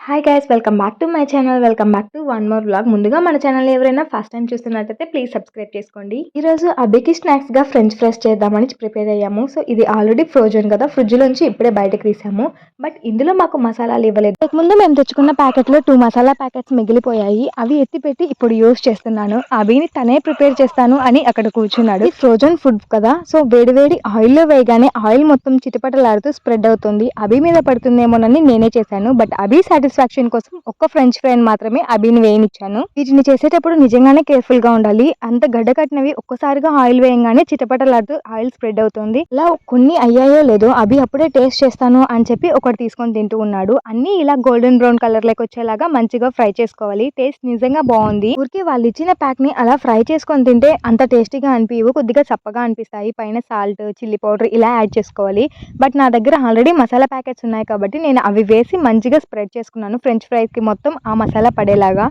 Hi guys, welcome back to my channel. Welcome back to one more vlog. ముందుగా మన channel ఎవరైనా first time చూస్తున్నట్టయితే please subscribe చేసుకోండి. ఈ రోజు అభికి స్నాక్స్ గా ఫ్రెంచ్ ఫ్రైస్ చేద్దామని ప్రిపేర్ అయ్యాము. సో ఇది ఆల్రెడీ ఫ్రోజన్ కదా, ఫ్రిడ్జ్ లోంచి ఇప్పుడే బయటకు తీసాము. బట్ ఇందులో మాకు మసాలాలు ఇవ్వలేదు. ముందు మేము తెచ్చుకున్న ప్యాకెట్ లో 2 మసాలా ప్యాకెట్స్ మిగిలిపోయాయి. అవి ఎత్తి పెట్టి ఇప్పుడు యూస్ చేస్తున్నాను. అభిని తనే ప్రిపేర్ చేస్తాను అని అక్కడ కూర్చున్నాడు. ఫ్రోజన్ ఫుడ్ కదా, సో వేడి ఆయిల్ లో వేయగానే ఆయిల్ మొత్తం చిటపటలాడుతూ స్ప్రెడ్ అవుతుంది. అభి మీద పడుతుందేమోనని నేనే చేశాను. బట్ అభి సాటిస్ఫాక్షన్ కోసం ఒక్క ఫ్రెంచ్ ఫ్రై మాత్రమే అభిని వేయనిచ్చాను. వీటిని చేసేటప్పుడు నిజంగానే కేర్ఫుల్ గా ఉండాలి. అంత గడ్డ కట్టినవి ఒక్కసారిగా ఆయిల్ వేయంగానే చిటపటలాడుతూ ఆయిల్ స్ప్రెడ్ అవుతుంది. ఇలా కొన్ని అయ్యాయో లేదో అభి అప్పుడే టేస్ట్ చేస్తాను అని చెప్పి ఒకటి తీసుకొని తింటూ ఉన్నాడు. అన్ని ఇలా గోల్డెన్ బ్రౌన్ కలర్ లోకి వచ్చేలాగా మంచిగా ఫ్రై చేసుకోవాలి. టేస్ట్ నిజంగా బాగుంది. ఊరికే వాళ్ళు ఇచ్చిన ప్యాక్ ని అలా ఫ్రై చేసుకొని తింటే అంత టేస్టీగా అనిపించవు, కొద్దిగా చప్పగా అనిపిస్తాయి. పైన సాల్ట్, చిల్లీ పౌడర్ ఇలా యాడ్ చేసుకోవాలి. బట్ నా దగ్గర ఆల్రెడీ మసాలా ప్యాకెట్స్ ఉన్నాయి కాబట్టి నేను అవి వేసి మంచిగా స్ప్రెడ్ చేసుకున్నాను ఫ్రెంచ్ ఫ్రైస్ కి మొత్తం ఆ మసాలా పడేలాగా.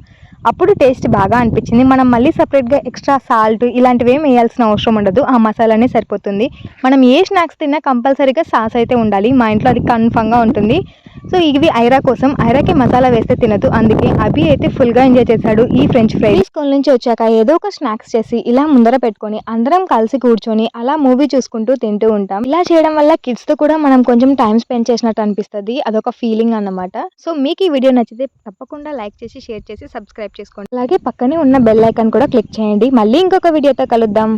అప్పుడు టేస్ట్ బాగా అనిపించింది. మనం మళ్ళీ సపరేట్ గా ఎక్స్ట్రా సాల్ట్ ఇలాంటివి ఏం వేయాల్సిన అవసరం ఉండదు. ఆ మసాలానే సరిపోతుంది. మనం ఏ స్నాక్స్ తిన్నా కంపల్సరీగా సాస్ అయితే ఉండాలి. మా ఇంట్లో అది కన్ఫర్మ్ గా ఉంటుంది. సో ఇవి ఐరా కోసం. ఐరాకి మసాలా వేస్తే తినదు. అందుకే అభి అయితే ఫుల్ గా ఎంజాయ్ చేశాడు ఈ ఫ్రెంచ్ ఫ్రై. స్కూల్ నుంచి వచ్చాక ఏదో ఒక స్నాక్స్ చేసి ఇలా ముందర పెట్టుకొని అందరం కలిసి కూర్చొని అలా మూవీ చూసుకుంటూ తింటూ ఉంటాం. ఇలా చేయడం వల్ల కిడ్స్ తో కూడా మనం కొంచెం టైం స్పెండ్ చేసినట్టు అనిపిస్తుంది. అదొక ఫీలింగ్ అన్నమాట. సో మీకు ఈ వీడియో నచ్చితే తప్పకుండా లైక్ చేసి, షేర్ చేసి, సబ్స్క్రైబ్ చేసుకోండి. అలాగే పక్కనే ఉన్న బెల్ ఐకాన్ కూడా క్లిక్ చేయండి. మళ్ళీ ఇంకొక వీడియోతో కలుద్దాం.